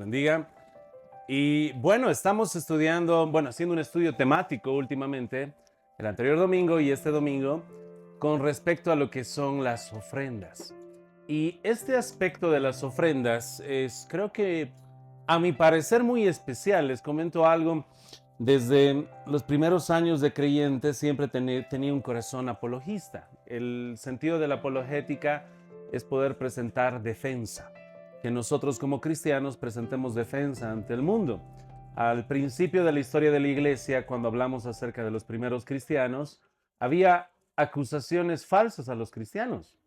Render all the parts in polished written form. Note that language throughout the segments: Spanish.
Bendiga. Y bueno, estamos estudiando, haciendo un estudio temático últimamente, el anterior domingo y este domingo, con respecto a lo que son las ofrendas. Y este aspecto de las ofrendas es, creo que, a mi parecer, muy especial. Les comento algo. Desde los primeros años de creyente siempre tenía un corazón apologista. El sentido de la apologética es poder presentar defensa, que nosotros como cristianos presentemos defensa ante el mundo. Al principio de la historia de la iglesia, cuando hablamos acerca de los primeros cristianos, había acusaciones falsas a los cristianos.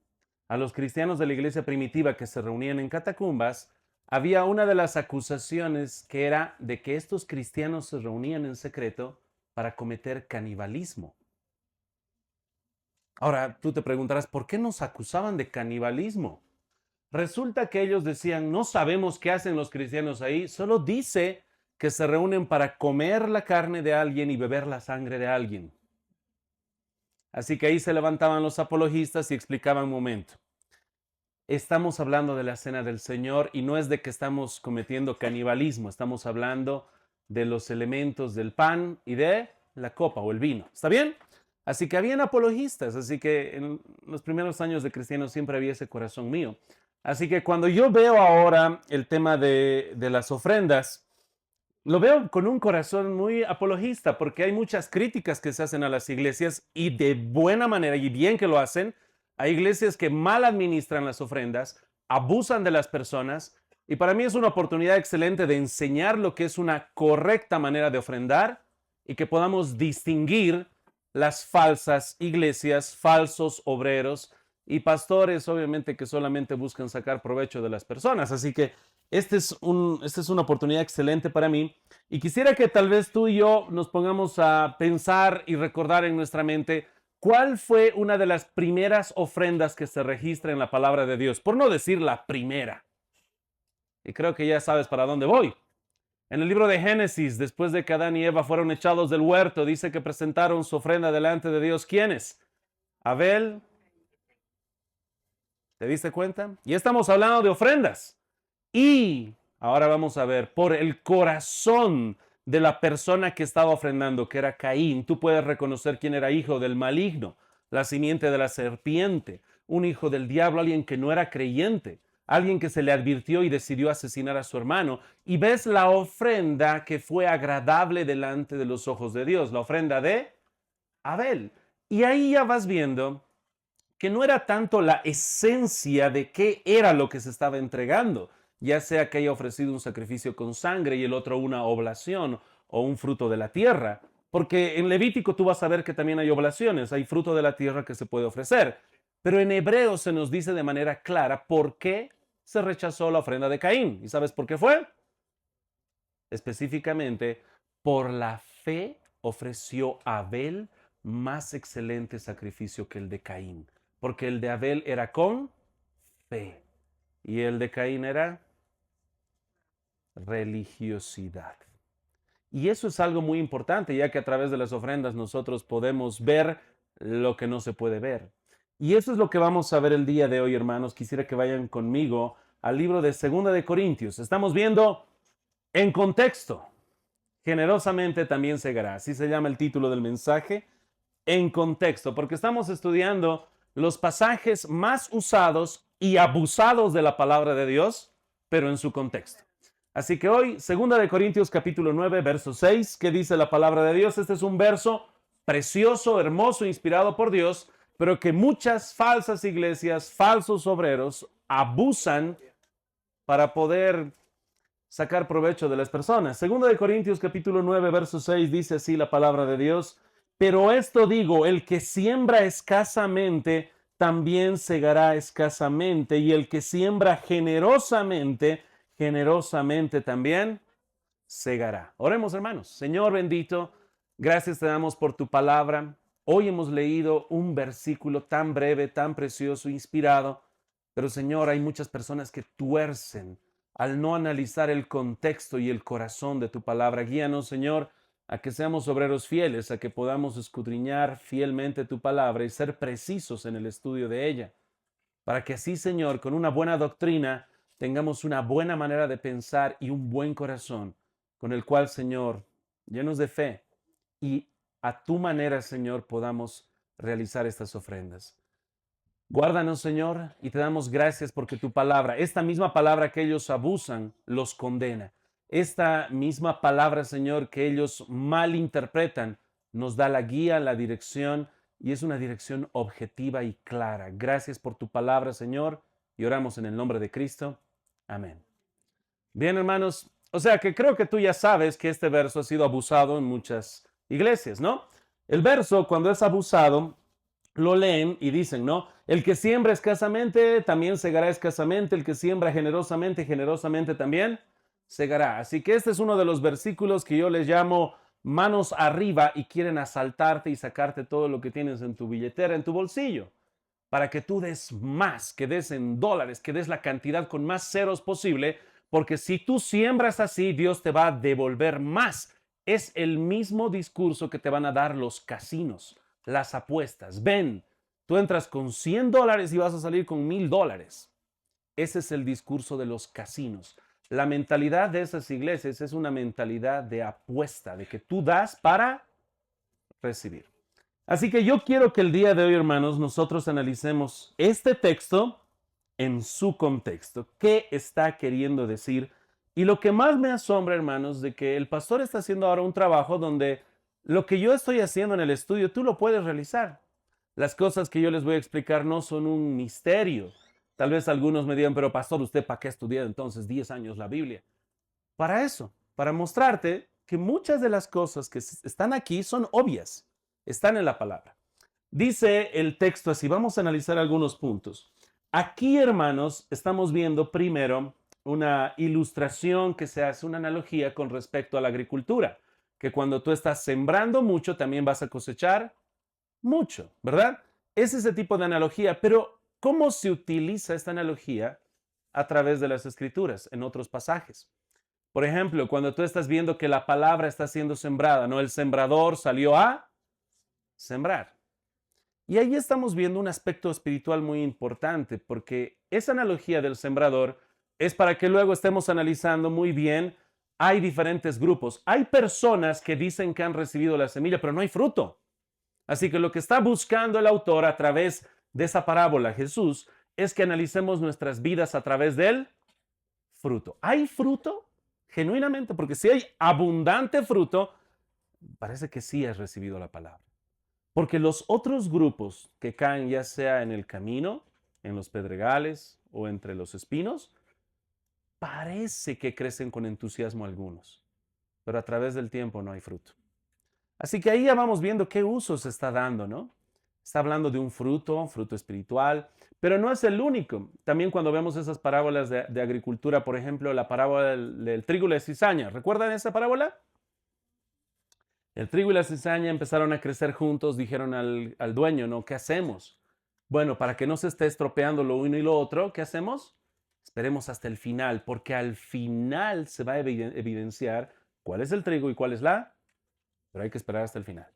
A los cristianos de la iglesia primitiva que se reunían en catacumbas, había una de las acusaciones que era de que estos cristianos se reunían en secreto para cometer canibalismo. Ahora, tú te preguntarás, ¿por qué nos acusaban de canibalismo? Resulta que ellos decían, no sabemos qué hacen los cristianos ahí, solo dice que se reúnen para comer la carne de alguien y beber la sangre de alguien. Así que ahí se levantaban los apologistas y explicaban un momento. Estamos hablando de la cena del Señor y no es de que estamos cometiendo canibalismo, estamos hablando de los elementos del pan y de la copa o el vino. ¿Está bien? Así que habían apologistas, así que en los primeros años de cristianos siempre había ese corazón mío. Así que cuando yo veo ahora el tema de las ofrendas, lo veo con un corazón muy apologista porque hay muchas críticas que se hacen a las iglesias y de buena manera y bien que lo hacen. Hay iglesias que mal administran las ofrendas, abusan de las personas y para mí es una oportunidad excelente de enseñar lo que es una correcta manera de ofrendar y que podamos distinguir las falsas iglesias, falsos obreros y pastores, obviamente, que solamente buscan sacar provecho de las personas. Así que esta es una oportunidad excelente para mí y quisiera que tal vez tú y yo nos pongamos a pensar y recordar en nuestra mente cuál fue una de las primeras ofrendas que se registra en la palabra de Dios, por no decir la primera. Y creo que ya sabes para dónde voy. En el libro de Génesis, después de que Adán y Eva fueron echados del huerto, dice que presentaron su ofrenda delante de Dios. ¿Quiénes? Abel. ¿Te diste cuenta? Y estamos hablando de ofrendas. Y ahora vamos a ver, por el corazón de la persona que estaba ofrendando, que era Caín, tú puedes reconocer quién era hijo del maligno, la simiente de la serpiente, un hijo del diablo, alguien que no era creyente, alguien que se le advirtió y decidió asesinar a su hermano. Y ves la ofrenda que fue agradable delante de los ojos de Dios, la ofrenda de Abel. Y ahí ya vas viendo que no era tanto la esencia de qué era lo que se estaba entregando, ya sea que haya ofrecido un sacrificio con sangre y el otro una oblación o un fruto de la tierra, porque en Levítico tú vas a ver que también hay oblaciones, hay fruto de la tierra que se puede ofrecer, pero en Hebreo se nos dice de manera clara por qué se rechazó la ofrenda de Caín. ¿Y sabes por qué fue? Específicamente, por la fe ofreció Abel más excelente sacrificio que el de Caín, porque el de Abel era con fe y el de Caín era religiosidad. Y eso es algo muy importante, ya que a través de las ofrendas nosotros podemos ver lo que no se puede ver. Y eso es lo que vamos a ver el día de hoy, hermanos. Quisiera que vayan conmigo al libro de Segunda de Corintios. Estamos viendo en contexto. Generosamente también segará. Así se llama el título del mensaje. En contexto, porque estamos estudiando los pasajes más usados y abusados de la palabra de Dios, pero en su contexto. Así que hoy, 2 Corintios capítulo 9, verso 6, ¿qué dice la palabra de Dios? Este es un verso precioso, hermoso, inspirado por Dios, pero que muchas falsas iglesias, falsos obreros, abusan para poder sacar provecho de las personas. 2 Corintios capítulo 9, verso 6 dice así la palabra de Dios: pero esto digo, el que siembra escasamente, también segará escasamente, y el que siembra generosamente, generosamente también segará. Oremos, hermanos. Señor bendito, gracias te damos por tu palabra. Hoy hemos leído un versículo tan breve, tan precioso, inspirado, pero Señor, hay muchas personas que tuercen al no analizar el contexto y el corazón de tu palabra. Guíanos, Señor, a que seamos obreros fieles, a que podamos escudriñar fielmente tu palabra y ser precisos en el estudio de ella, para que así, Señor, con una buena doctrina tengamos una buena manera de pensar y un buen corazón con el cual, Señor, llenos de fe y a tu manera, Señor, podamos realizar estas ofrendas. Guárdanos, Señor, y te damos gracias porque tu palabra, esta misma palabra que ellos abusan, los condena. Esta misma palabra, Señor, que ellos malinterpretan, nos da la guía, la dirección, y es una dirección objetiva y clara. Gracias por tu palabra, Señor, y oramos en el nombre de Cristo. Amén. Bien, hermanos, o sea que creo que tú ya sabes que este verso ha sido abusado en muchas iglesias, ¿no? El verso, cuando es abusado, lo leen y dicen, ¿no? El que siembra escasamente, también segará escasamente. El que siembra generosamente, generosamente también segará. Así que este es uno de los versículos que yo les llamo manos arriba y quieren asaltarte y sacarte todo lo que tienes en tu billetera, en tu bolsillo, para que tú des más, que des en dólares, que des la cantidad con más ceros posible, porque si tú siembras así, Dios te va a devolver más. Es el mismo discurso que te van a dar los casinos, las apuestas. Ven, tú entras con $100 y vas a salir con $1000. Ese es el discurso de los casinos. La mentalidad de esas iglesias es una mentalidad de apuesta, de que tú das para recibir. Así que yo quiero que el día de hoy, hermanos, nosotros analicemos este texto en su contexto. ¿Qué está queriendo decir? Y lo que más me asombra, hermanos, de que el pastor está haciendo ahora un trabajo donde lo que yo estoy haciendo en el estudio, tú lo puedes realizar. Las cosas que yo les voy a explicar no son un misterio. Tal vez algunos me digan, pero pastor, ¿usted para qué ha estudiado entonces 10 años la Biblia? Para eso, para mostrarte que muchas de las cosas que están aquí son obvias, están en la palabra. Dice el texto así, vamos a analizar algunos puntos. Aquí, hermanos, estamos viendo primero una ilustración que se hace, una analogía con respecto a la agricultura, que cuando tú estás sembrando mucho, también vas a cosechar mucho, ¿verdad? Es ese tipo de analogía, pero ¿cómo se utiliza esta analogía a través de las escrituras en otros pasajes? Por ejemplo, cuando tú estás viendo que la palabra está siendo sembrada, ¿no? El sembrador salió a sembrar. Y ahí estamos viendo un aspecto espiritual muy importante, porque esa analogía del sembrador es para que luego estemos analizando muy bien. Hay diferentes grupos. Hay personas que dicen que han recibido la semilla, pero no hay fruto. Así que lo que está buscando el autor a través de esa parábola, Jesús, es que analicemos nuestras vidas a través del fruto. ¿Hay fruto? Genuinamente, porque si hay abundante fruto, parece que sí has recibido la palabra. Porque los otros grupos que caen ya sea en el camino, en los pedregales o entre los espinos, parece que crecen con entusiasmo algunos, pero a través del tiempo no hay fruto. Así que ahí ya vamos viendo qué uso se está dando, ¿no? Está hablando de un fruto, fruto espiritual, pero no es el único. También cuando vemos esas parábolas de agricultura, por ejemplo, la parábola del trigo y la cizaña, ¿recuerdan esa parábola? El trigo y la cizaña empezaron a crecer juntos, dijeron al dueño, ¿no? ¿Qué hacemos? Bueno, para que no se esté estropeando lo uno y lo otro, ¿qué hacemos? Esperemos hasta el final, porque al final se va a evidenciar cuál es el trigo y cuál es la, pero hay que esperar hasta el final.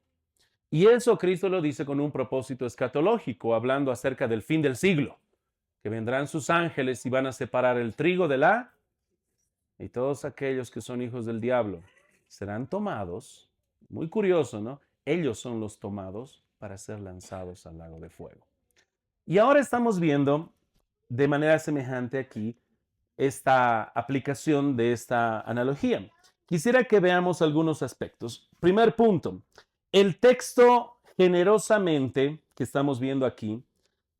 Y eso Cristo lo dice con un propósito escatológico, hablando acerca del fin del siglo, que vendrán sus ángeles y van a separar el trigo de la, y todos aquellos que son hijos del diablo serán tomados. Muy curioso, ¿no? Ellos son los tomados para ser lanzados al lago de fuego. Y ahora estamos viendo de manera semejante aquí esta aplicación de esta analogía. Quisiera que veamos algunos aspectos. Primer punto, el texto generosamente que estamos viendo aquí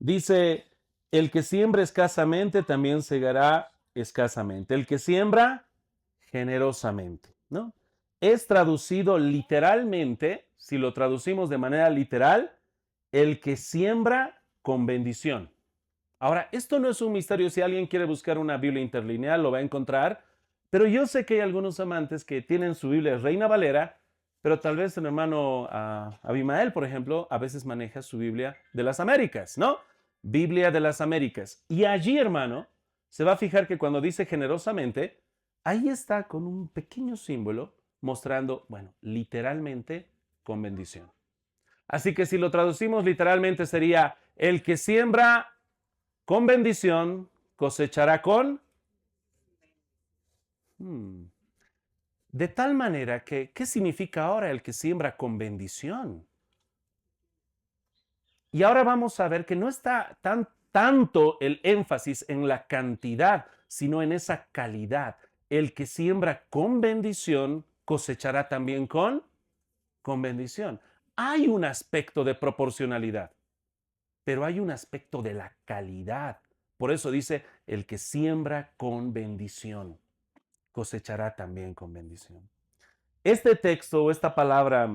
dice, el que siembra escasamente también segará escasamente. El que siembra generosamente, ¿no? Es traducido literalmente, si lo traducimos de manera literal, el que siembra con bendición. Ahora, esto no es un misterio. Si alguien quiere buscar una Biblia interlineal, lo va a encontrar. Pero yo sé que hay algunos amantes que tienen su Biblia Reina Valera, pero tal vez el hermano Abimael, por ejemplo, a veces maneja su Biblia de las Américas, ¿no? Biblia de las Américas. Y allí, hermano, se va a fijar que cuando dice generosamente, ahí está con un pequeño símbolo mostrando, bueno, literalmente con bendición. Así que si lo traducimos literalmente sería, el que siembra con bendición cosechará con Hmm. De tal manera que, ¿qué significa ahora el que siembra con bendición? Y ahora vamos a ver que no está tanto el énfasis en la cantidad, sino en esa calidad. El que siembra con bendición cosechará también con bendición. Hay un aspecto de proporcionalidad, pero hay un aspecto de la calidad. Por eso dice, el que siembra con bendición cosechará también con bendición. Este texto o esta palabra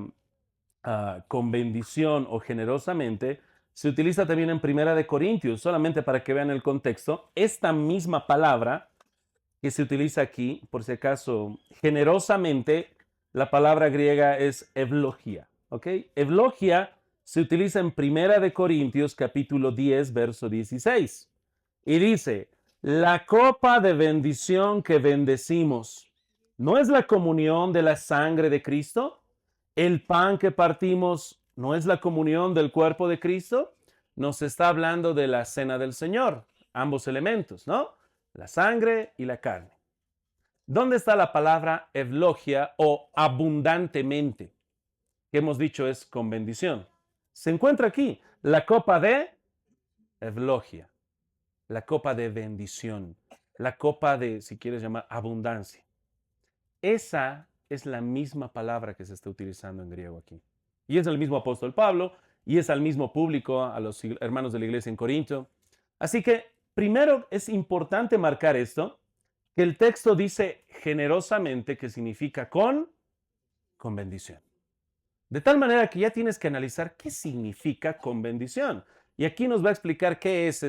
con bendición o generosamente se utiliza también en Primera de Corintios, solamente para que vean el contexto. Esta misma palabra que se utiliza aquí, por si acaso, generosamente, la palabra griega es evlogia, ¿ok? Evlogia se utiliza en Primera de Corintios capítulo 10, verso 16. Y dice, la copa de bendición que bendecimos, ¿no es la comunión de la sangre de Cristo? ¿El pan que partimos no es la comunión del cuerpo de Cristo? Nos está hablando de la cena del Señor, ambos elementos, ¿no? La sangre y la carne. ¿Dónde está la palabra evlogia o abundantemente? Que hemos dicho es con bendición. Se encuentra aquí, la copa de evlogia, la copa de bendición, la copa de, si quieres llamar, abundancia. Esa es la misma palabra que se está utilizando en griego aquí. Y es el mismo apóstol Pablo, y es al mismo público, a los hermanos de la iglesia en Corinto. Así que primero es importante marcar esto, que el texto dice generosamente, que significa con bendición. De tal manera que ya tienes que analizar qué significa con bendición. Y aquí nos va a explicar qué es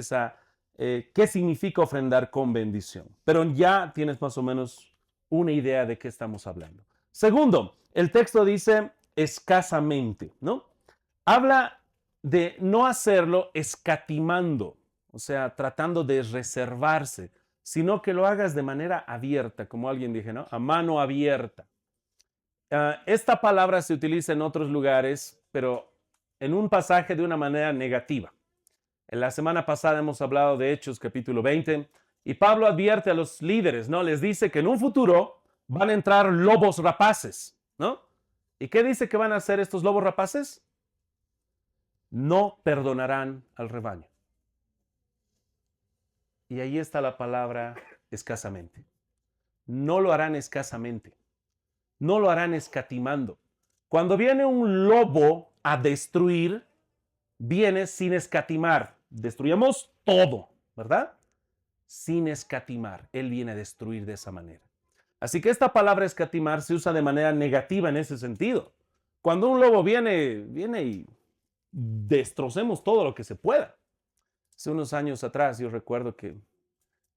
qué significa ofrendar con bendición. Pero ya tienes más o menos una idea de qué estamos hablando. Segundo, el texto dice escasamente, ¿no? Habla de no hacerlo escatimando, o sea, tratando de reservarse, sino que lo hagas de manera abierta, como alguien dije, ¿no? A mano abierta. Esta palabra se utiliza en otros lugares, pero en un pasaje de una manera negativa. En la semana pasada hemos hablado de Hechos capítulo 20 y Pablo advierte a los líderes, ¿no? Les dice que en un futuro van a entrar lobos rapaces, ¿no? ¿Y qué dice que van a hacer estos lobos rapaces? No perdonarán al rebaño. Y ahí está la palabra escasamente. No lo harán escasamente. No lo harán escatimando. Cuando viene un lobo a destruir, viene sin escatimar. Destruyamos todo, ¿verdad? Sin escatimar. Él viene a destruir de esa manera. Así que esta palabra escatimar se usa de manera negativa en ese sentido. Cuando un lobo viene y destrocemos todo lo que se pueda. Hace unos años atrás yo recuerdo que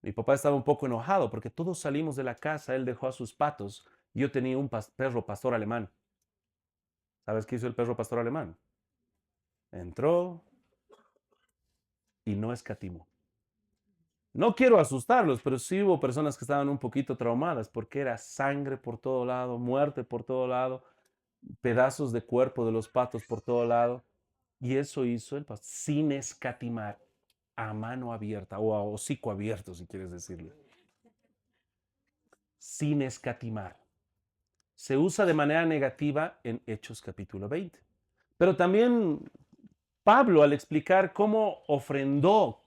mi papá estaba un poco enojado porque todos salimos de la casa, él dejó a sus patos y yo tenía un perro pastor alemán. ¿Sabes qué hizo el perro pastor alemán? Entró y no escatimó. No quiero asustarlos, pero sí hubo personas que estaban un poquito traumadas porque era sangre por todo lado, muerte por todo lado, pedazos de cuerpo de los patos por todo lado. Y eso hizo el pastor sin escatimar, a mano abierta o a hocico abierto, si quieres decirlo. Sin escatimar. Se usa de manera negativa en Hechos capítulo 20. Pero también Pablo, al explicar cómo ofrendó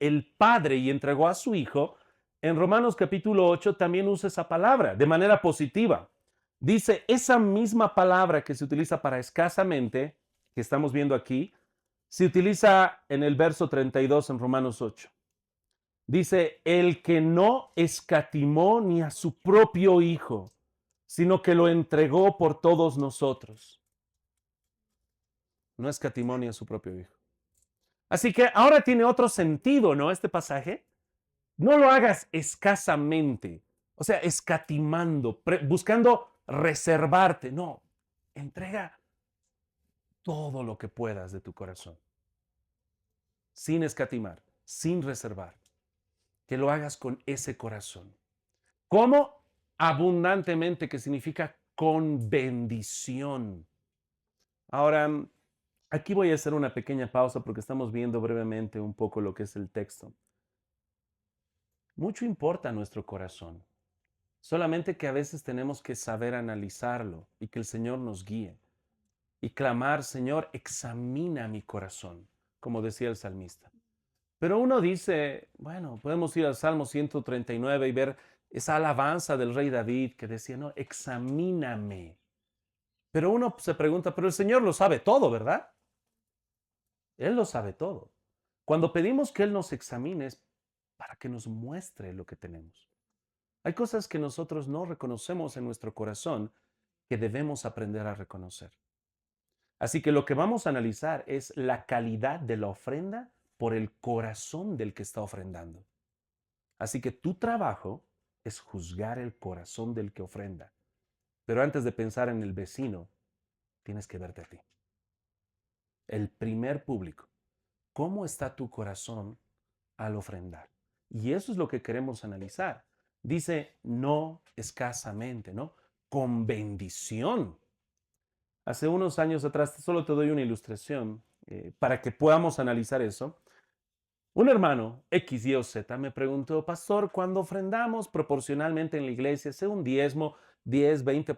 el Padre y entregó a su Hijo, en Romanos capítulo 8 también usa esa palabra de manera positiva. Dice, esa misma palabra que se utiliza para escasamente, que estamos viendo aquí, se utiliza en el verso 32 en Romanos 8. Dice, el que no escatimó ni a su propio Hijo, sino que lo entregó por todos nosotros. No escatimó ni a su propio Hijo. Así que ahora tiene otro sentido, ¿no? Este pasaje. No lo hagas escasamente, o sea, escatimando, buscando reservarte. No, entrega todo lo que puedas de tu corazón, sin escatimar, sin reservar. Que lo hagas con ese corazón. ¿Cómo? Abundantemente, que significa con bendición. Ahora, aquí voy a hacer una pequeña pausa porque estamos viendo brevemente un poco lo que es el texto. Mucho importa nuestro corazón. Solamente que a veces tenemos que saber analizarlo y que el Señor nos guíe y clamar, Señor, examina mi corazón, como decía el salmista. Pero uno dice, bueno, podemos ir al Salmo 139 y ver esa alabanza del rey David que decía, no, examíname. Pero uno se pregunta, pero el Señor lo sabe todo, ¿verdad? Él lo sabe todo. Cuando pedimos que Él nos examine es para que nos muestre lo que tenemos. Hay cosas que nosotros no reconocemos en nuestro corazón que debemos aprender a reconocer. Así que lo que vamos a analizar es la calidad de la ofrenda por el corazón del que está ofrendando. Así que tu trabajo es juzgar el corazón del que ofrenda. Pero antes de pensar en el vecino, tienes que verte a ti. El primer público. ¿Cómo está tu corazón al ofrendar? Y eso es lo que queremos analizar. Dice no escasamente, ¿no? Con bendición. Hace unos años atrás, solo te doy una ilustración para que podamos analizar eso. Un hermano, X, Y o Z, me preguntó, pastor, cuando ofrendamos proporcionalmente en la iglesia, sea un diezmo, 10, 20%,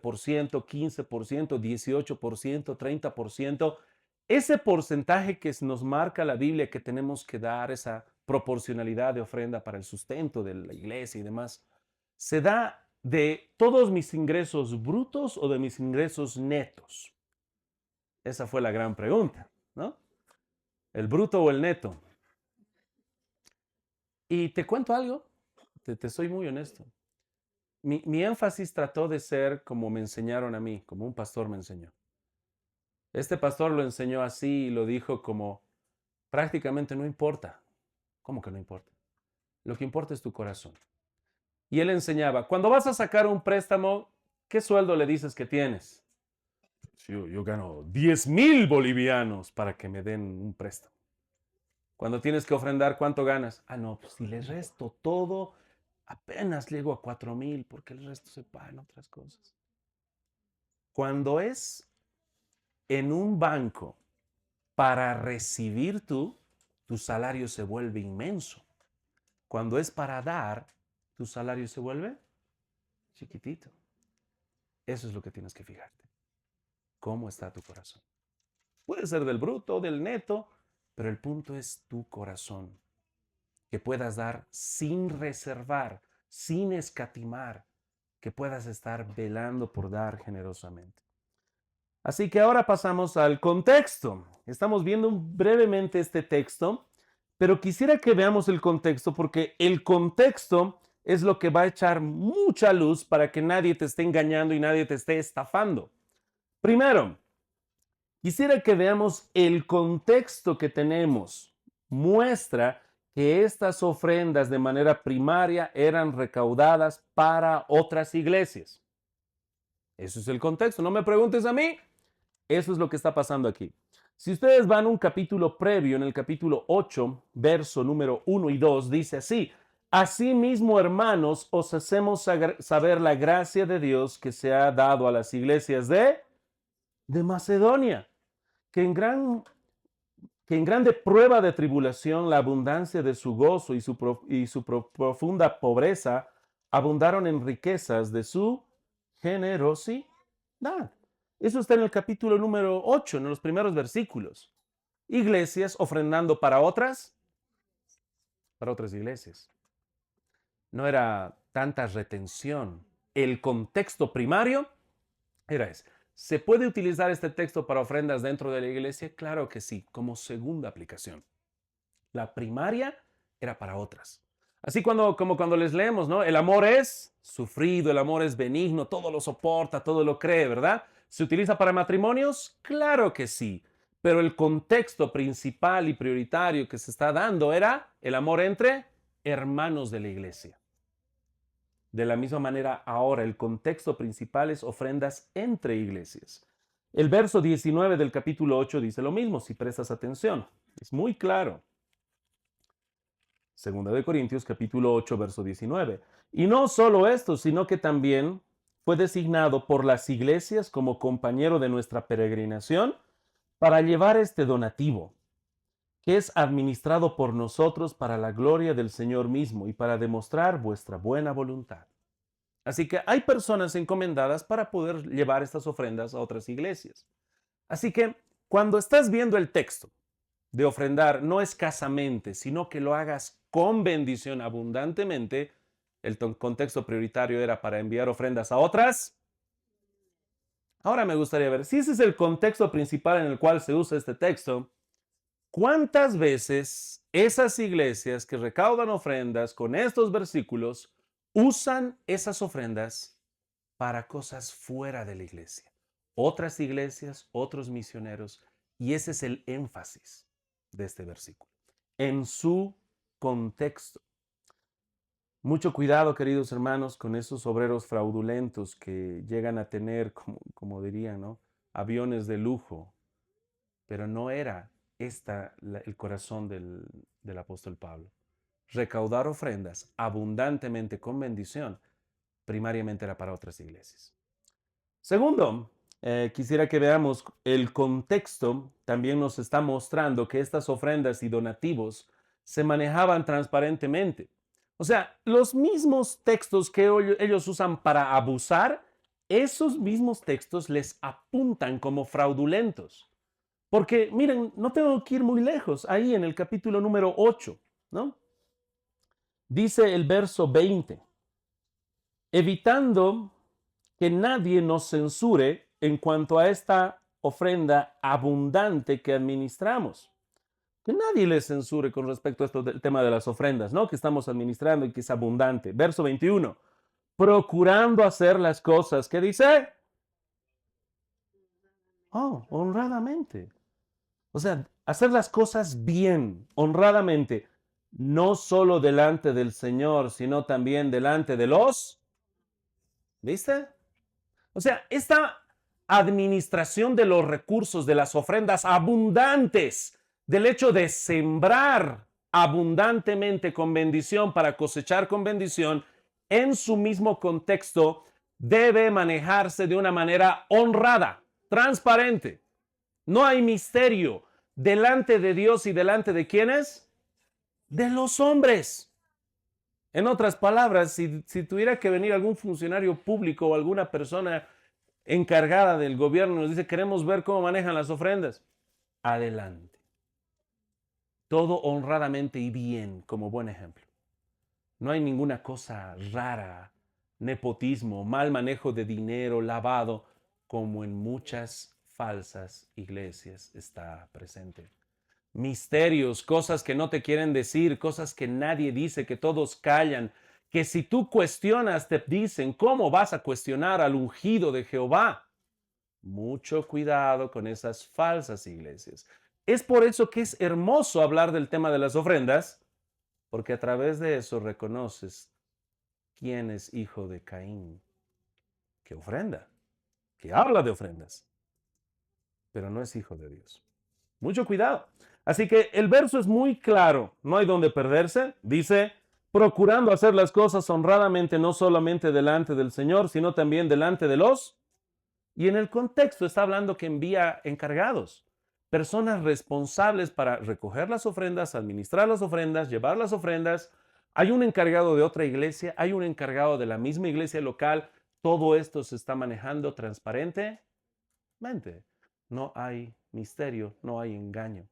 15%, 18%, 30%, ese porcentaje que nos marca la Biblia que tenemos que dar, esa proporcionalidad de ofrenda para el sustento de la iglesia y demás, ¿se da de todos mis ingresos brutos o de mis ingresos netos? Esa fue la gran pregunta, ¿no? ¿El bruto o el neto? Y te cuento algo, te soy muy honesto. Mi énfasis trató de ser como me enseñaron a mí, como un pastor me enseñó. Este pastor lo enseñó así y lo dijo como, prácticamente no importa. ¿Cómo que no importa? Lo que importa es tu corazón. Y él enseñaba, cuando vas a sacar un préstamo, ¿qué sueldo le dices que tienes? Yo gano 10,000 bolivianos para que me den un préstamo. Cuando tienes que ofrendar, ¿cuánto ganas? Ah, no, pues si le resto todo, apenas llego a 4,000 porque el resto se paga en otras cosas. Cuando es en un banco para recibir tú, tu salario se vuelve inmenso. Cuando es para dar, tu salario se vuelve chiquitito. Eso es lo que tienes que fijarte. ¿Cómo está tu corazón? Puede ser del bruto, del neto, pero el punto es tu corazón. Que puedas dar sin reservar, sin escatimar, que puedas estar velando por dar generosamente. Así que ahora pasamos al contexto. Estamos viendo brevemente este texto, pero quisiera que veamos el contexto porque el contexto es lo que va a echar mucha luz para que nadie te esté engañando y nadie te esté estafando. Primero, quisiera que veamos el contexto que tenemos. Muestra que estas ofrendas de manera primaria eran recaudadas para otras iglesias. Eso es el contexto. No me preguntes a mí. Eso es lo que está pasando aquí. Si ustedes van a un capítulo previo, en el capítulo 8, verso número 1 y 2, dice así: asimismo, hermanos, os hacemos saber la gracia de Dios que se ha dado a las iglesias de Macedonia, que en grande prueba de tribulación, la abundancia de su gozo y su profunda pobreza abundaron en riquezas de su generosidad. Eso está en el capítulo número 8, en los primeros versículos. Iglesias ofrendando para otras iglesias. No era tanta retención. El contexto primario era ese. ¿Se puede utilizar este texto para ofrendas dentro de la iglesia? Claro que sí, como segunda aplicación. La primaria era para otras. Así como cuando les leemos, ¿no? El amor es sufrido, el amor es benigno, todo lo soporta, todo lo cree, ¿verdad? ¿Se utiliza para matrimonios? Claro que sí. Pero el contexto principal y prioritario que se está dando era el amor entre hermanos de la iglesia. De la misma manera, ahora el contexto principal es ofrendas entre iglesias. El verso 19 del capítulo 8 dice lo mismo, si prestas atención. Es muy claro. Segunda de Corintios, capítulo 8, verso 19. Y no solo esto, sino que también fue designado por las iglesias como compañero de nuestra peregrinación para llevar este donativo, que es administrado por nosotros para la gloria del Señor mismo y para demostrar vuestra buena voluntad. Así que hay personas encomendadas para poder llevar estas ofrendas a otras iglesias. Así que cuando estás viendo el texto de ofrendar no escasamente, sino que lo hagas con bendición abundantemente, el contexto prioritario era para enviar ofrendas a otras. Ahora me gustaría ver, si ese es el contexto principal en el cual se usa este texto, ¿cuántas veces esas iglesias que recaudan ofrendas con estos versículos usan esas ofrendas para cosas fuera de la iglesia? Otras iglesias, otros misioneros, y ese es el énfasis de este versículo, en su contexto. Mucho cuidado, queridos hermanos, con esos obreros fraudulentos que llegan a tener, como dirían, ¿no? Aviones de lujo, pero no era el corazón del apóstol Pablo. Recaudar ofrendas abundantemente con bendición, primariamente era para otras iglesias. Segundo, quisiera que veamos el contexto. También nos está mostrando que estas ofrendas y donativos se manejaban transparentemente. O sea, los mismos textos que ellos usan para abusar, esos mismos textos les apuntan como fraudulentos. Porque, miren, no tengo que ir muy lejos, ahí en el capítulo número 8, ¿no? Dice el verso 20, evitando que nadie nos censure en cuanto a esta ofrenda abundante que administramos. Que nadie les censure con respecto a esto del tema de las ofrendas, ¿no? Que estamos administrando y que es abundante. Verso 21, procurando hacer las cosas, ¿qué dice? Oh, honradamente. O sea, hacer las cosas bien, honradamente, no solo delante del Señor, sino también delante de los, ¿viste? O sea, esta administración de los recursos, de las ofrendas abundantes, del hecho de sembrar abundantemente con bendición para cosechar con bendición, en su mismo contexto, debe manejarse de una manera honrada, transparente. No hay misterio delante de Dios y delante de quiénes? De los hombres. En otras palabras, si tuviera que venir algún funcionario público o alguna persona encargada del gobierno y nos dice, queremos ver cómo manejan las ofrendas, adelante. Todo honradamente y bien, como buen ejemplo. No hay ninguna cosa rara, nepotismo, mal manejo de dinero, lavado, como en muchas falsas iglesias está presente. Misterios, cosas que no te quieren decir, cosas que nadie dice, que todos callan, que si tú cuestionas te dicen, ¿cómo vas a cuestionar al ungido de Jehová? Mucho cuidado con esas falsas iglesias. Es por eso que es hermoso hablar del tema de las ofrendas, porque a través de eso reconoces quién es hijo de Caín, que ofrenda, que habla de ofrendas, pero no es hijo de Dios. Mucho cuidado. Así que el verso es muy claro, no hay donde perderse. Dice, procurando hacer las cosas honradamente, no solamente delante del Señor, sino también delante de los. Y en el contexto está hablando que envía encargados, personas responsables para recoger las ofrendas, administrar las ofrendas, llevar las ofrendas. Hay un encargado de otra iglesia, hay un encargado de la misma iglesia local. Todo esto se está manejando transparentemente. No hay misterio, no hay engaño.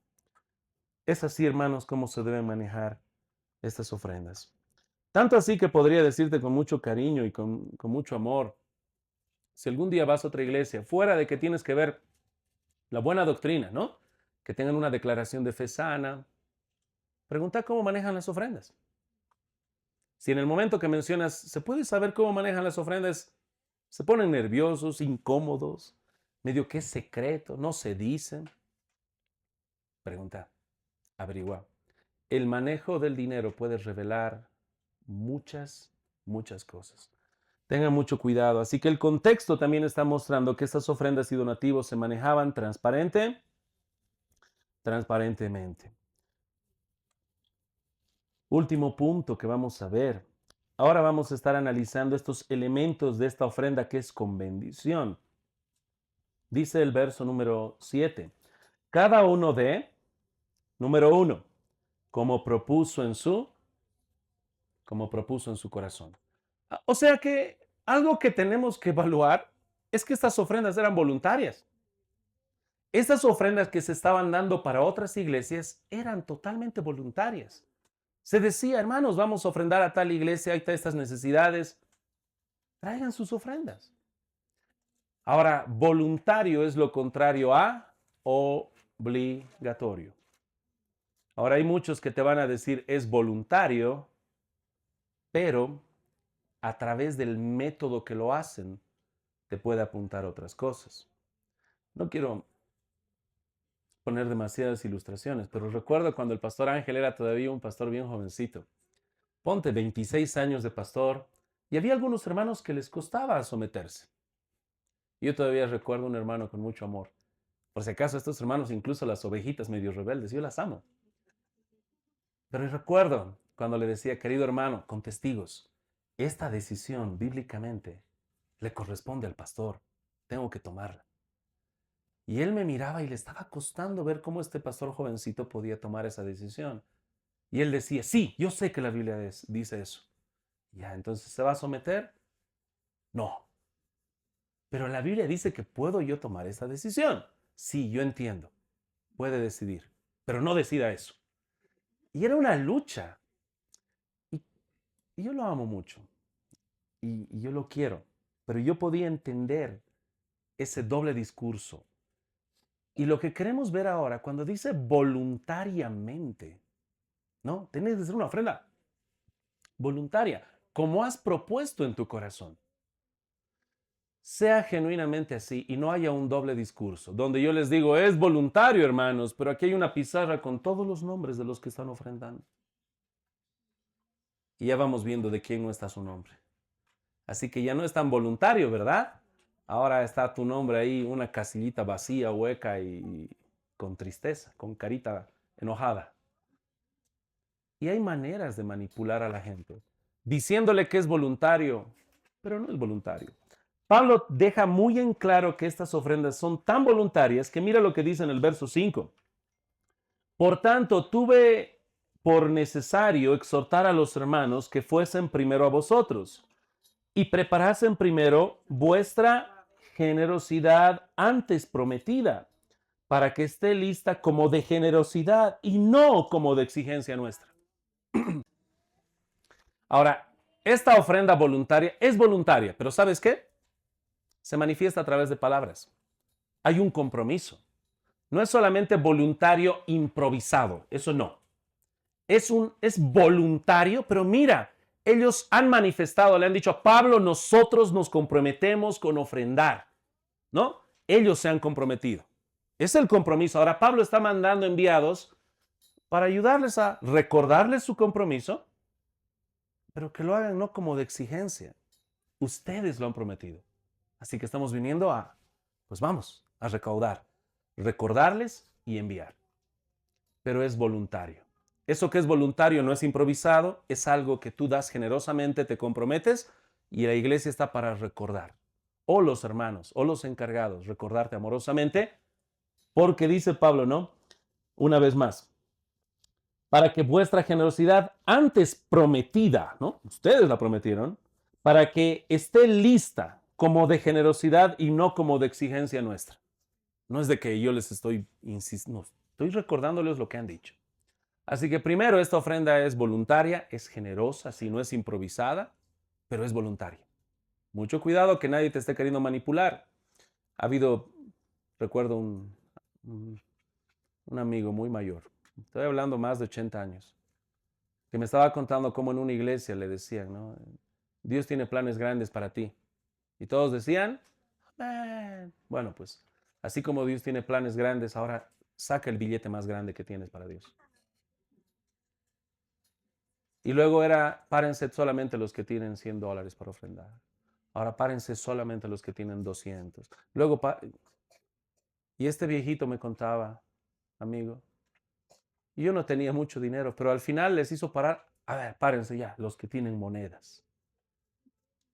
Es así, hermanos, como se deben manejar estas ofrendas. Tanto así que podría decirte con mucho cariño y con mucho amor, si algún día vas a otra iglesia, fuera de que tienes que ver la buena doctrina, ¿no? Que tengan una declaración de fe sana, pregunta cómo manejan las ofrendas. Si en el momento que mencionas, ¿se puede saber cómo manejan las ofrendas? Se ponen nerviosos, incómodos, medio que es secreto, no se dicen. Pregunta, averigua. El manejo del dinero puede revelar muchas cosas. Tengan mucho cuidado. Así que el contexto también está mostrando que estas ofrendas y donativos se manejaban transparentemente. Último punto que vamos a ver. Ahora vamos a estar analizando estos elementos de esta ofrenda que es con bendición. Dice el verso número 7. Cada uno de, número 1, como propuso en su corazón. O sea que Algo que tenemos que evaluar es que estas ofrendas eran voluntarias. Estas ofrendas que se estaban dando para otras iglesias eran totalmente voluntarias. Se decía, hermanos, vamos a ofrendar a tal iglesia, hay estas necesidades, traigan sus ofrendas. Ahora, voluntario es lo contrario a obligatorio. Ahora hay muchos que te van a decir es voluntario, pero a través del método que lo hacen, te puede apuntar otras cosas. No quiero poner demasiadas ilustraciones, pero recuerdo cuando el pastor Ángel era todavía un pastor bien jovencito. Ponte 26 años de pastor y había algunos hermanos que les costaba someterse. Yo todavía recuerdo un hermano con mucho amor. Por si acaso estos hermanos, incluso las ovejitas medio rebeldes, yo las amo. Pero recuerdo cuando le decía, querido hermano, con testigos, esta decisión bíblicamente le corresponde al pastor, tengo que tomarla. Y él me miraba y le estaba costando ver cómo este pastor jovencito podía tomar esa decisión. Y él decía, sí, yo sé que la Biblia dice eso. Ya, entonces, ¿se va a someter? No. Pero la Biblia dice que puedo yo tomar esa decisión. Sí, yo entiendo. Puede decidir, pero no decida eso. Y era una lucha. Y, y yo lo amo mucho. Y yo lo quiero. Pero yo podía entender ese doble discurso. Y lo que queremos ver ahora, cuando dice voluntariamente, ¿no? Tienes que hacer una ofrenda voluntaria, como has propuesto en tu corazón. Sea genuinamente así y no haya un doble discurso, donde yo les digo, es voluntario, hermanos, pero aquí hay una pizarra con todos los nombres de los que están ofrendando. Y ya vamos viendo de quién no está su nombre. Así que ya no es tan voluntario, ¿verdad? Ahora está tu nombre ahí, una casillita vacía, hueca y con tristeza, con carita enojada. Y hay maneras de manipular a la gente, diciéndole que es voluntario, pero no es voluntario. Pablo deja muy en claro que estas ofrendas son tan voluntarias que mira lo que dice en el verso 5. Por tanto, tuve por necesario exhortar a los hermanos que fuesen primero a vosotros y preparasen primero vuestra generosidad antes prometida, para que esté lista como de generosidad y no como de exigencia nuestra. Ahora, esta ofrenda voluntaria es voluntaria, pero ¿sabes qué? Se manifiesta a través de palabras. Hay un compromiso. No es solamente voluntario improvisado, eso no. Es voluntario, pero mira, ellos han manifestado, le han dicho a Pablo, nosotros nos comprometemos con ofrendar, ¿no? Ellos se han comprometido. Es el compromiso. Ahora Pablo está mandando enviados para ayudarles a recordarles su compromiso, pero que lo hagan no como de exigencia. Ustedes lo han prometido. Así que estamos viniendo pues vamos, a recaudar, recordarles y enviar. Pero es voluntario. Eso que es voluntario no es improvisado, es algo que tú das generosamente, te comprometes y la iglesia está para recordar. O los hermanos, o los encargados, recordarte amorosamente, porque dice Pablo, ¿no? Una vez más, para que vuestra generosidad antes prometida, ¿no? Ustedes la prometieron, para que esté lista como de generosidad y no como de exigencia nuestra. No es de que yo les estoy insistiendo, no, estoy recordándoles lo que han dicho. Así que primero, esta ofrenda es voluntaria, es generosa, si no es improvisada, pero es voluntaria. Mucho cuidado que nadie te esté queriendo manipular. Ha habido, recuerdo un amigo muy mayor, estoy hablando más de 80 años, que me estaba contando cómo en una iglesia le decían, ¿no? Dios tiene planes grandes para ti. Y todos decían, amén. Bueno, pues, así como Dios tiene planes grandes, ahora saca el billete más grande que tienes para Dios. Y luego era, párense solamente los que tienen $100 para ofrendar. Ahora párense solamente los que tienen 200. Luego, y este viejito me contaba, amigo, y yo no tenía mucho dinero, pero al final les hizo parar, a ver, párense ya, los que tienen monedas.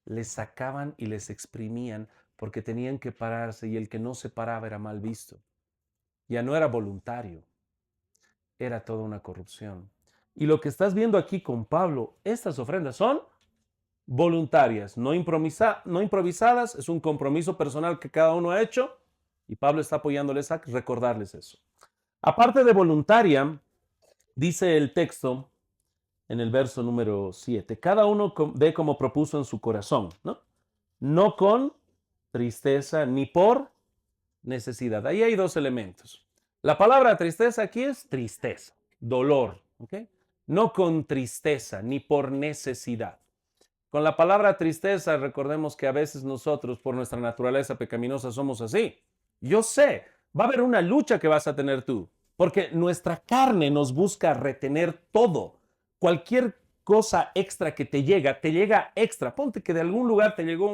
Les sacaban y les exprimían porque tenían que pararse y el que no se paraba era mal visto. Ya no era voluntario, era toda una corrupción. Y lo que estás viendo aquí con Pablo, estas ofrendas son voluntarias, no improvisadas, es un compromiso personal que cada uno ha hecho y Pablo está apoyándoles a recordarles eso. Aparte de voluntaria, dice el texto en el verso número 7, cada uno dé como propuso en su corazón, ¿no? No con tristeza ni por necesidad. Ahí hay dos elementos. La palabra tristeza aquí es tristeza, dolor, ¿ok? No con tristeza ni por necesidad. Con la palabra tristeza, recordemos que a veces nosotros, por nuestra naturaleza pecaminosa, somos así. Yo sé, va a haber una lucha que vas a tener tú, porque nuestra carne nos busca retener todo. Cualquier cosa extra que te llega extra. Ponte que de algún lugar te llegó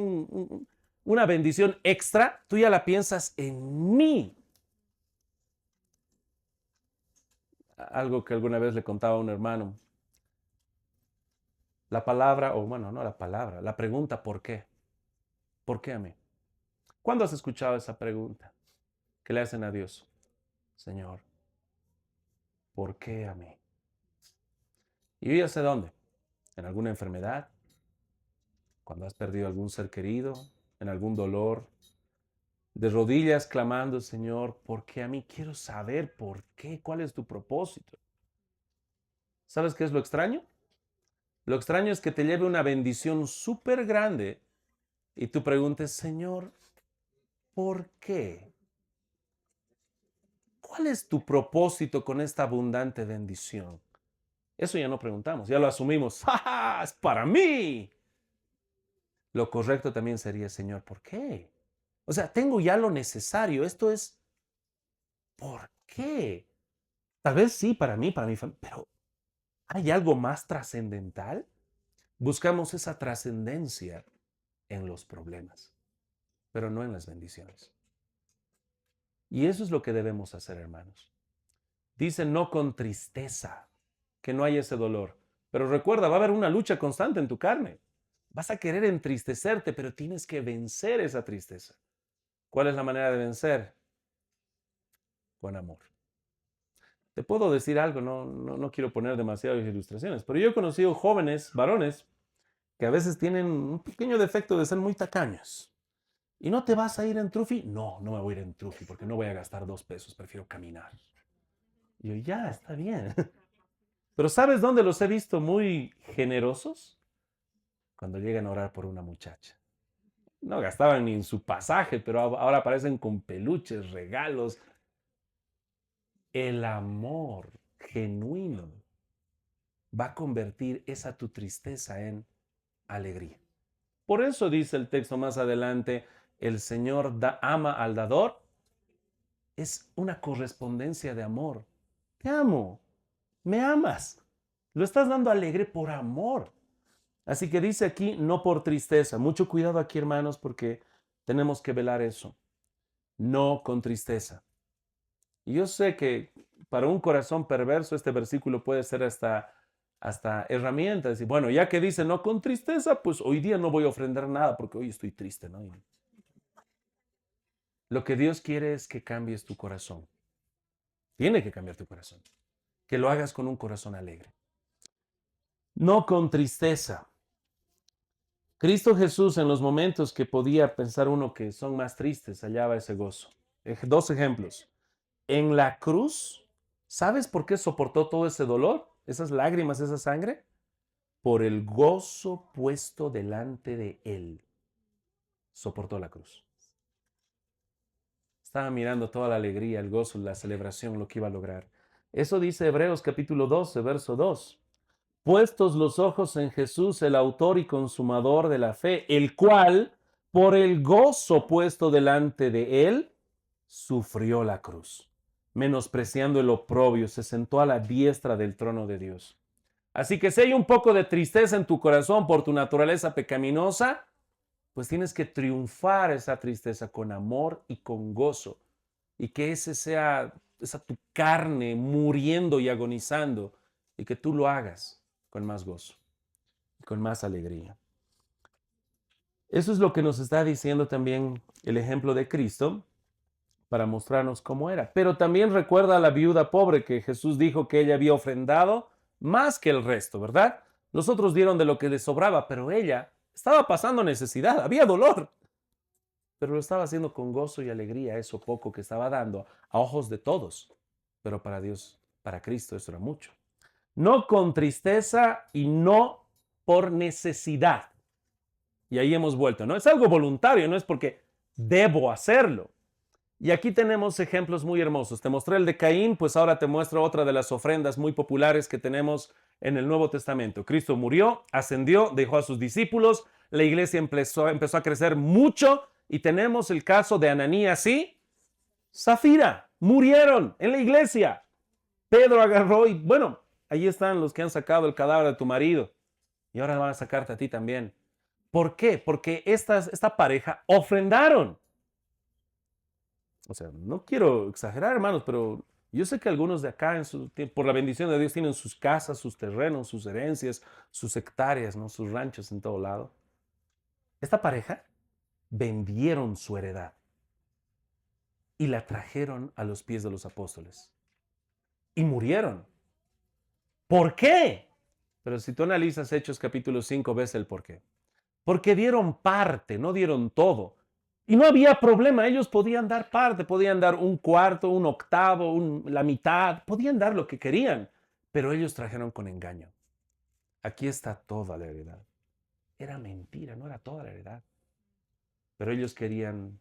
una bendición extra, tú ya la piensas en mí. Algo que alguna vez le contaba a un hermano. La palabra, o bueno, no la palabra, la pregunta ¿por qué? ¿Por qué a mí? ¿Cuándo has escuchado esa pregunta que le hacen a Dios? Señor, ¿por qué a mí? Y yo ya sé dónde. En alguna enfermedad, cuando has perdido algún ser querido, en algún dolor, de rodillas clamando, Señor, ¿por qué a mí? Quiero saber por qué, cuál es tu propósito. ¿Sabes qué es lo extraño? Lo extraño es que te lleve una bendición súper grande y tú preguntes, Señor, ¿por qué? ¿Cuál es tu propósito con esta abundante bendición? Eso ya no preguntamos, ya lo asumimos. ¡Ja, ja! ¡Es para mí! Lo correcto también sería, Señor, ¿por qué? O sea, tengo ya lo necesario. Esto es, ¿por qué? Tal vez sí, para mí, para mi familia, pero ¿hay algo más trascendental? Buscamos esa trascendencia en los problemas, pero no en las bendiciones. Y eso es lo que debemos hacer, hermanos. Dice no con tristeza, que no hay ese dolor. Pero recuerda, va a haber una lucha constante en tu carne. Vas a querer entristecerte, pero tienes que vencer esa tristeza. ¿Cuál es la manera de vencer? Con amor. Te puedo decir algo, no quiero poner demasiadas ilustraciones, pero yo he conocido jóvenes, varones, que a veces tienen un pequeño defecto de ser muy tacaños. ¿Y no te vas a ir en trufi? No, no me voy a ir en trufi porque no voy a gastar 2 pesos, prefiero caminar. Y yo, ya, está bien. Pero ¿sabes dónde los he visto muy generosos? Cuando llegan a orar por una muchacha. No gastaban ni en su pasaje, pero ahora aparecen con peluches, regalos. El amor genuino va a convertir esa tu tristeza en alegría. Por eso dice el texto más adelante, el Señor ama al dador. Es una correspondencia de amor. Te amo, me amas. Lo estás dando alegre por amor. Así que dice aquí, no por tristeza. Mucho cuidado aquí, hermanos, porque tenemos que velar eso. No con tristeza. Y yo sé que para un corazón perverso este versículo puede ser hasta herramienta. Decir, bueno, ya que dice no con tristeza, pues hoy día no voy a ofrendar nada porque hoy estoy triste, ¿no? Lo que Dios quiere es que cambies tu corazón. Tiene que cambiar tu corazón. Que lo hagas con un corazón alegre. No con tristeza. Cristo Jesús en los momentos que podía pensar uno que son más tristes, hallaba ese gozo. 2 ejemplos. En la cruz, ¿sabes por qué soportó todo ese dolor? Esas lágrimas, esa sangre. Por el gozo puesto delante de él. Soportó la cruz. Estaba mirando toda la alegría, el gozo, la celebración, lo que iba a lograr. Eso dice Hebreos capítulo 12, verso 2. Puestos los ojos en Jesús, el autor y consumador de la fe, el cual, por el gozo puesto delante de él, sufrió la cruz, menospreciando el oprobio, se sentó a la diestra del trono de Dios. Así que si hay un poco de tristeza en tu corazón por tu naturaleza pecaminosa, pues tienes que triunfar esa tristeza con amor y con gozo. Y que ese sea esa tu carne muriendo y agonizando, y que tú lo hagas con más gozo, con más alegría. Eso es lo que nos está diciendo también el ejemplo de Cristo para mostrarnos cómo era. Pero también recuerda a la viuda pobre que Jesús dijo que ella había ofrendado más que el resto, ¿verdad? Los otros dieron de lo que les sobraba, pero ella Estaba pasando necesidad, había dolor, pero lo estaba haciendo con gozo y alegría, eso poco que estaba dando a ojos de todos. Pero para Dios, para Cristo, eso era mucho. No con tristeza y no por necesidad. Y ahí hemos vuelto, ¿no? Es algo voluntario, no es porque debo hacerlo. Y aquí tenemos ejemplos muy hermosos. Te mostré el de Caín, pues ahora te muestro otra de las ofrendas muy populares que tenemos en el Nuevo Testamento. Cristo murió, ascendió, dejó a sus discípulos, la iglesia empezó a crecer mucho y tenemos el caso de Ananías y Zafira. Murieron en la iglesia. Pedro agarró y bueno, ahí están los que han sacado el cadáver de tu marido y ahora van a sacarte a ti también. ¿Por qué? Porque esta pareja ofrendaron. O sea, no quiero exagerar, hermanos, pero yo sé que algunos de acá, por la bendición de Dios, tienen sus casas, sus terrenos, sus herencias, sus hectáreas, ¿no? Sus ranchos en todo lado. Esta pareja vendieron su heredad y la trajeron a los pies de los apóstoles. Y murieron. ¿Por qué? Pero si tú analizas Hechos capítulo 5, ves el por qué. Porque dieron parte, no dieron todo. Y no había problema, ellos podían dar parte, podían dar un cuarto, un octavo, la mitad, podían dar lo que querían, pero ellos trajeron con engaño. Aquí está toda la heredad. Era mentira, no era toda la heredad. Pero ellos querían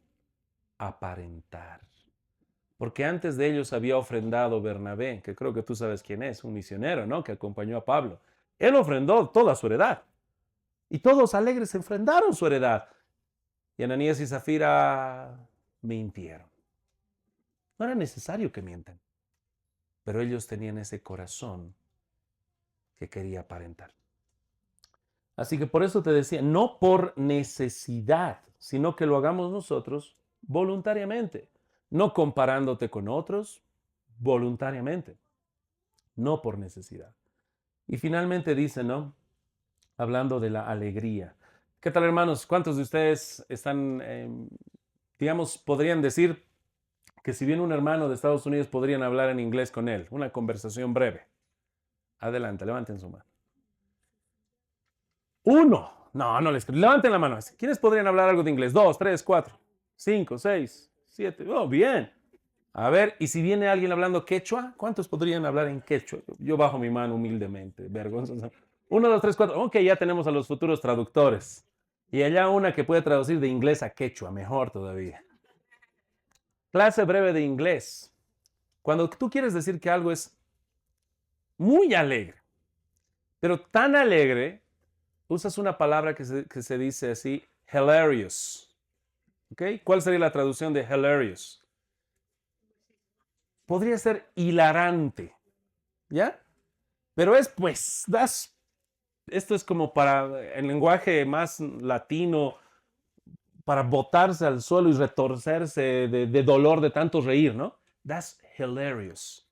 aparentar. Porque antes de ellos había ofrendado Bernabé, que creo que tú sabes quién es, un misionero, ¿no? Que acompañó a Pablo. Él ofrendó toda su heredad. Y todos alegres enfrendaron su heredad. Y Ananías y Zafira mintieron. No era necesario que mientan, pero ellos tenían ese corazón que quería aparentar. Así que por eso te decía, no por necesidad, sino que lo hagamos nosotros voluntariamente, no comparándote con otros, voluntariamente, no por necesidad. Y finalmente dice, ¿no? Hablando de la alegría. ¿Qué tal, hermanos? ¿Cuántos de ustedes están, digamos, podrían decir que si viene un hermano de Estados Unidos podrían hablar en inglés con él? Una conversación breve. Adelante, levanten su mano. Uno. No, no les creo. Levanten la mano. ¿Quiénes podrían hablar algo de inglés? Dos, tres, cuatro, cinco, seis, siete. Oh, bien. A ver, ¿y si viene alguien hablando quechua? ¿Cuántos podrían hablar en quechua? Yo bajo mi mano humildemente, vergonzoso. Uno, dos, tres, cuatro. Ok, ya tenemos a los futuros traductores. Y allá una que puede traducir de inglés a quechua, mejor todavía. Clase breve de inglés. Cuando tú quieres decir que algo es muy alegre, pero tan alegre, usas una palabra que se dice así, hilarious. ¿Ok? ¿Cuál sería la traducción de hilarious? Podría ser hilarante. ¿Ya? Pero es pues, esto es como para el lenguaje más latino, para botarse al suelo y retorcerse de dolor de tanto reír, ¿no? That's hilarious.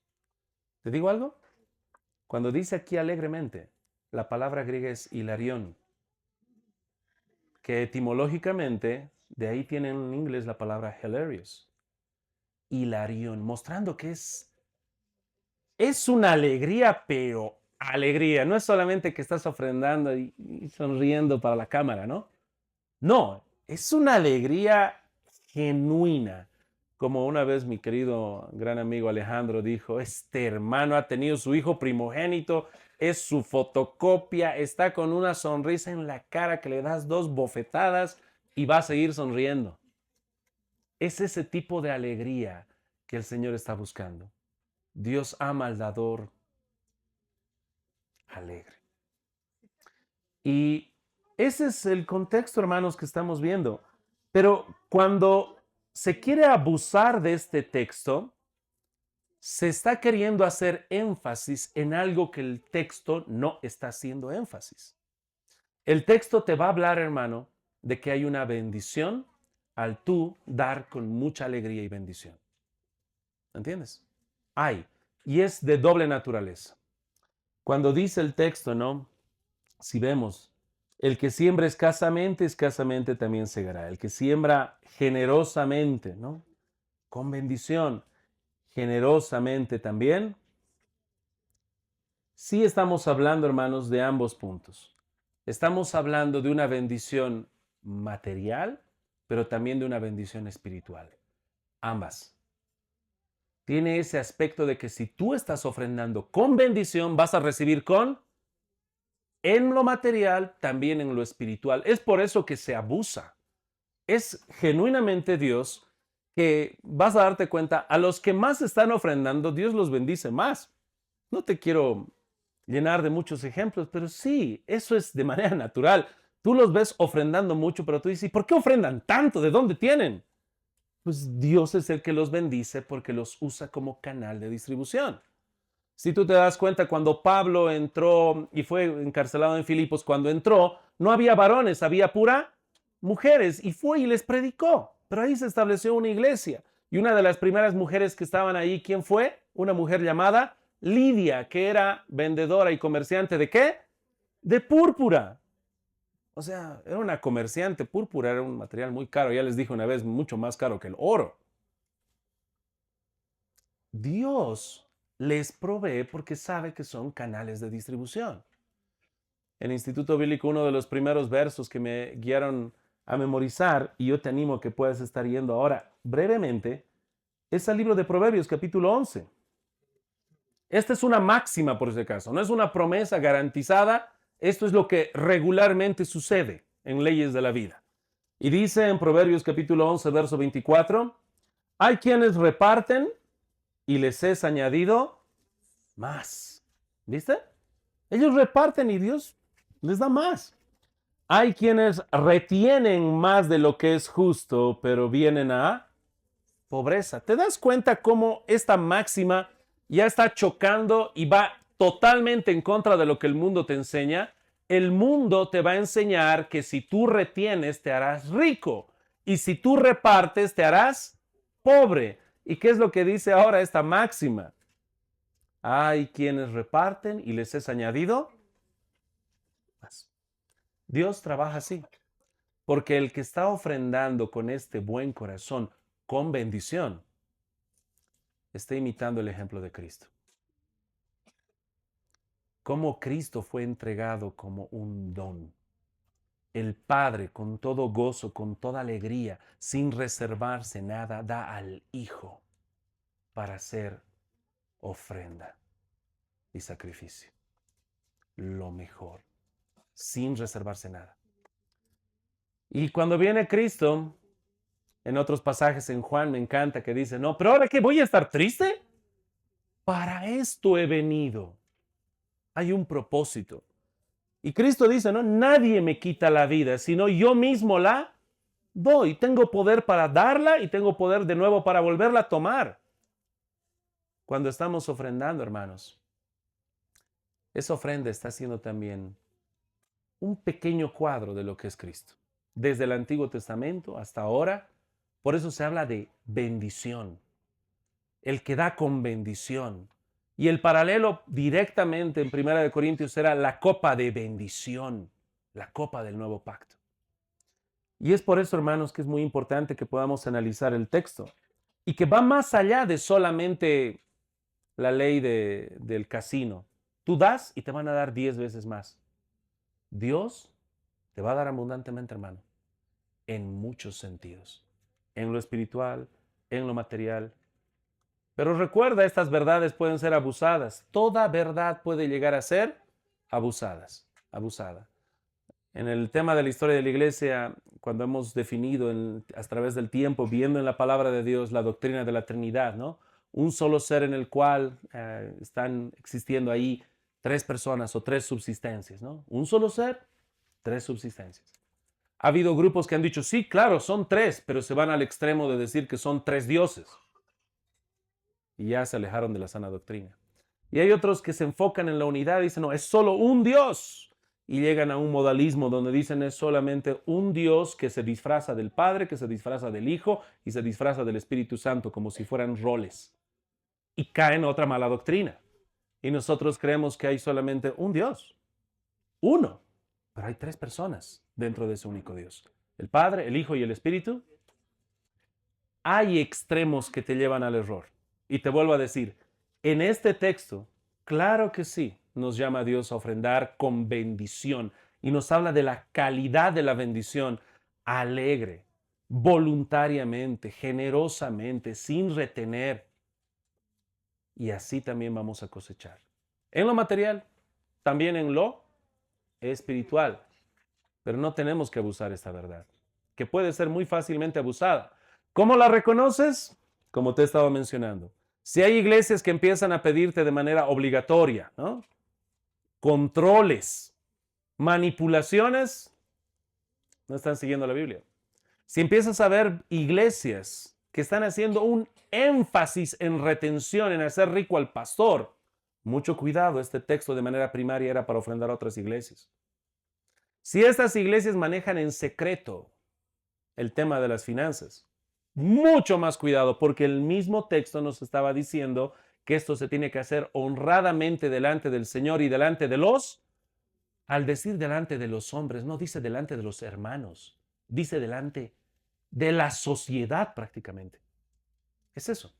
¿Te digo algo? Cuando dice aquí alegremente, la palabra griega es hilarión, que etimológicamente de ahí tienen en inglés la palabra hilarious. Hilarión, mostrando que es una alegría, pero alegría. No es solamente que estás ofrendando y sonriendo para la cámara, ¿no? No, es una alegría genuina. Como una vez mi querido gran amigo Alejandro dijo, este hermano ha tenido su hijo primogénito, es su fotocopia, está con una sonrisa en la cara que le das dos bofetadas y va a seguir sonriendo. Es ese tipo de alegría que el Señor está buscando. Dios ama al dador alegre. Y ese es el contexto, hermanos, que estamos viendo. Pero cuando se quiere abusar de este texto, se está queriendo hacer énfasis en algo que el texto no está haciendo énfasis. El texto te va a hablar, hermano, de que hay una bendición al tú dar con mucha alegría y bendición. ¿Entiendes? Hay. Y es de doble naturaleza. Cuando dice el texto, ¿no? Si vemos, el que siembra escasamente, escasamente también segará. El que siembra generosamente, ¿no? Con bendición, generosamente también. Sí estamos hablando, hermanos, de ambos puntos. Estamos hablando de una bendición material, pero también de una bendición espiritual. Ambas. Tiene ese aspecto de que si tú estás ofrendando con bendición, vas a recibir en lo material, también en lo espiritual. Es por eso que se abusa. Es genuinamente Dios que vas a darte cuenta, a los que más están ofrendando, Dios los bendice más. No te quiero llenar de muchos ejemplos, pero sí, eso es de manera natural. Tú los ves ofrendando mucho, pero tú dices, ¿y por qué ofrendan tanto? ¿De dónde tienen? Pues Dios es el que los bendice porque los usa como canal de distribución. Si tú te das cuenta, cuando Pablo entró y fue encarcelado en Filipos, cuando entró, no había varones, había pura mujeres y fue y les predicó. Pero ahí se estableció una iglesia. Y una de las primeras mujeres que estaban ahí, ¿quién fue? Una mujer llamada Lidia, que era vendedora y comerciante ¿de qué? De púrpura. O sea, era una comerciante. Púrpura era un material muy caro. Ya les dije una vez, mucho más caro que el oro. Dios les provee porque sabe que son canales de distribución. El Instituto Bíblico, uno de los primeros versos que me guiaron a memorizar, y yo te animo a que puedas estar yendo ahora brevemente, es el libro de Proverbios, capítulo 11. Esta es una máxima, por si acaso, no es una promesa garantizada, esto es lo que regularmente sucede en leyes de la vida. Y dice en Proverbios capítulo 11, verso 24, hay quienes reparten y les es añadido más. ¿Viste? Ellos reparten y Dios les da más. Hay quienes retienen más de lo que es justo, pero vienen a pobreza. ¿Te das cuenta cómo esta máxima ya está chocando y va totalmente en contra de lo que el mundo te enseña? El mundo te va a enseñar que si tú retienes te harás rico y si tú repartes te harás pobre. ¿Y qué es lo que dice ahora esta máxima? Hay quienes reparten y les es añadido más. Dios trabaja así, porque el que está ofrendando con este buen corazón, con bendición, está imitando el ejemplo de Cristo. Cómo Cristo fue entregado como un don. El Padre, con todo gozo, con toda alegría, sin reservarse nada, da al Hijo para hacer ofrenda y sacrificio. Lo mejor, sin reservarse nada. Y cuando viene Cristo, en otros pasajes en Juan me encanta que dice, no, pero ahora que voy a estar triste, para esto he venido. Hay un propósito. Y Cristo dice, no, nadie me quita la vida, sino yo mismo la doy. Tengo poder para darla y tengo poder de nuevo para volverla a tomar. Cuando estamos ofrendando, hermanos, esa ofrenda está siendo también un pequeño cuadro de lo que es Cristo. Desde el Antiguo Testamento hasta ahora, por eso se habla de bendición. El que da con bendición. Y el paralelo directamente en 1 Corintios era la copa de bendición, la copa del nuevo pacto. Y es por eso, hermanos, que es muy importante que podamos analizar el texto y que va más allá de solamente la ley del casino. Tú das y te van a dar 10 veces más. Dios te va a dar abundantemente, hermano, en muchos sentidos, en lo espiritual, en lo material. Pero recuerda, estas verdades pueden ser abusadas. Toda verdad puede llegar a ser abusada. En el tema de la historia de la iglesia, cuando hemos definido a través del tiempo, viendo en la palabra de Dios la doctrina de la Trinidad, ¿no? Un solo ser en el cual están existiendo ahí tres personas o tres subsistencias, ¿no? Un solo ser, tres subsistencias. Ha habido grupos que han dicho, sí, claro, son tres, pero se van al extremo de decir que son tres dioses. Y ya se alejaron de la sana doctrina. Y hay otros que se enfocan en la unidad y dicen, no, es solo un Dios. Y llegan a un modalismo donde dicen es solamente un Dios que se disfraza del Padre, que se disfraza del Hijo y se disfraza del Espíritu Santo como si fueran roles. Y caen en otra mala doctrina. Y nosotros creemos que hay solamente un Dios. Uno. Pero hay tres personas dentro de ese único Dios. El Padre, el Hijo y el Espíritu. Hay extremos que te llevan al error. Y te vuelvo a decir, en este texto, claro que sí, nos llama a Dios a ofrendar con bendición. y nos habla de la calidad de la bendición alegre, voluntariamente, generosamente, sin retener. Y así también vamos a cosechar. En lo material, también en lo espiritual. Pero no tenemos que abusar esta verdad, que puede ser muy fácilmente abusada. ¿Cómo la reconoces? Como te he estado mencionando. Si hay iglesias que empiezan a pedirte de manera obligatoria, ¿no? Controles, manipulaciones, no están siguiendo la Biblia. Si empiezas a ver iglesias que están haciendo un énfasis en retención, en hacer rico al pastor, mucho cuidado, este texto de manera primaria era para ofrendar a otras iglesias. Si estas iglesias manejan en secreto el tema de las finanzas, mucho más cuidado, porque el mismo texto nos estaba diciendo que esto se tiene que hacer honradamente delante del Señor y delante de los, al decir delante de los hombres, no dice delante de los hermanos, dice delante de la sociedad prácticamente. Es eso.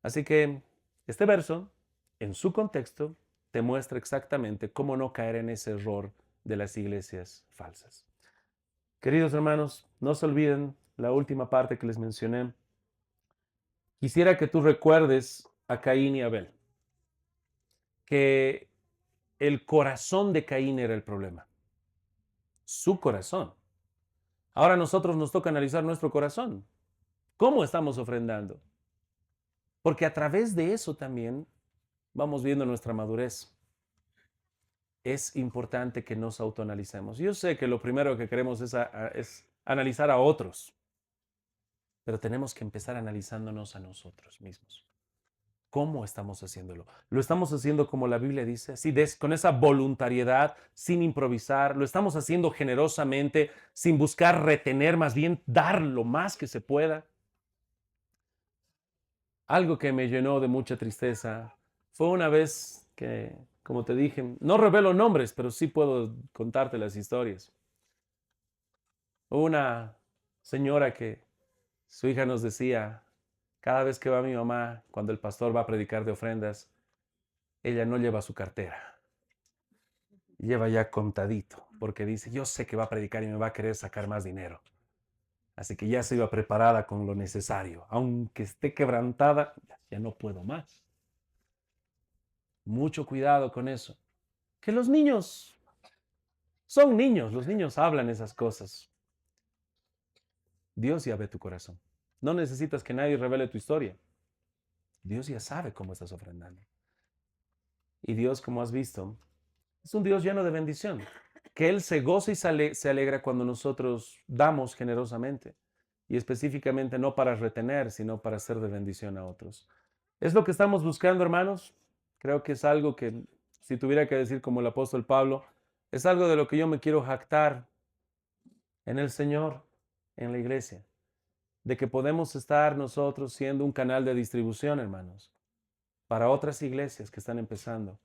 Así que este verso, en su contexto, te muestra exactamente cómo no caer en ese error de las iglesias falsas. Queridos hermanos, no se olviden la última parte que les mencioné. Quisiera que tú recuerdes a Caín y Abel, que el corazón de Caín era el problema, su corazón. Ahora a nosotros nos toca analizar nuestro corazón. ¿Cómo estamos ofrendando? Porque a través de eso también vamos viendo nuestra madurez. Es importante que nos autoanalicemos. Yo sé que lo primero que queremos es analizar a otros, pero tenemos que empezar analizándonos a nosotros mismos. ¿Cómo estamos haciéndolo? ¿Lo estamos haciendo como la Biblia dice? Así, con esa voluntariedad, sin improvisar. ¿Lo estamos haciendo generosamente, sin buscar retener, más bien dar lo más que se pueda? Algo que me llenó de mucha tristeza fue una vez que, como te dije, no revelo nombres, pero sí puedo contarte las historias. Una señora que su hija nos decía, cada vez que va mi mamá, cuando el pastor va a predicar de ofrendas, ella no lleva su cartera, lleva ya contadito, porque dice, yo sé que va a predicar y me va a querer sacar más dinero. Así que ya se iba preparada con lo necesario. Aunque esté quebrantada, ya no puedo más. Mucho cuidado con eso. Que los niños son niños, los niños hablan esas cosas. Dios ya ve tu corazón. No necesitas que nadie revele tu historia. Dios ya sabe cómo estás ofrendando. Y Dios, como has visto, es un Dios lleno de bendición. Que Él se goza y se alegra cuando nosotros damos generosamente. Y específicamente no para retener, sino para ser de bendición a otros. ¿Es lo que estamos buscando, hermanos? Creo que es algo que, si tuviera que decir como el apóstol Pablo, es algo de lo que yo me quiero jactar en el Señor, en la iglesia. De que podemos estar nosotros siendo un canal de distribución, hermanos, para otras iglesias que están empezando,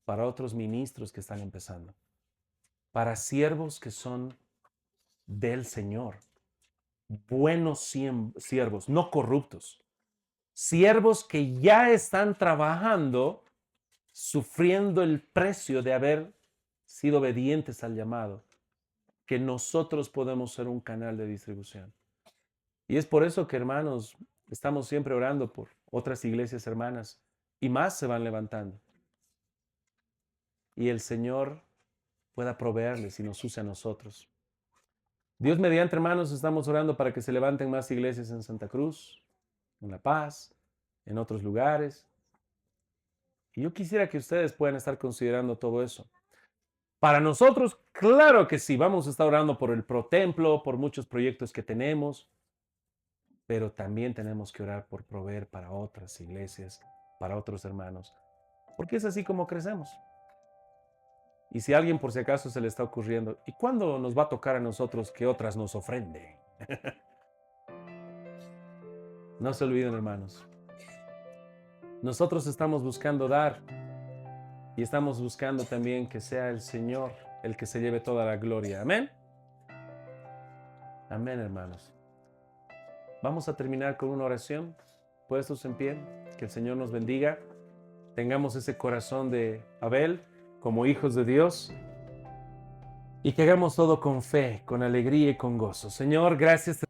para otros ministros que están empezando, para siervos que son del Señor, buenos siervos, no corruptos, siervos que ya están trabajando, sufriendo el precio de haber sido obedientes al llamado, que nosotros podemos ser un canal de distribución. Y es por eso que, hermanos, estamos siempre orando por otras iglesias hermanas y más se van levantando. Y el Señor pueda proveerles y nos use a nosotros. Dios mediante, hermanos, estamos orando para que se levanten más iglesias en Santa Cruz, en La Paz, en otros lugares. Y yo quisiera que ustedes puedan estar considerando todo eso. Para nosotros, claro que sí, vamos a estar orando por el ProTemplo, por muchos proyectos que tenemos, pero también tenemos que orar por proveer para otras iglesias, para otros hermanos, porque es así como crecemos. Y si a alguien por si acaso se le está ocurriendo, ¿y cuándo nos va a tocar a nosotros que otras nos ofrenden? No se olviden, hermanos. Nosotros estamos buscando dar y estamos buscando también que sea el Señor el que se lleve toda la gloria. Amén. Amén, hermanos. Vamos a terminar con una oración. Puestos en pie, que el Señor nos bendiga. Tengamos ese corazón de Abel como hijos de Dios y que hagamos todo con fe, con alegría y con gozo. Señor, gracias.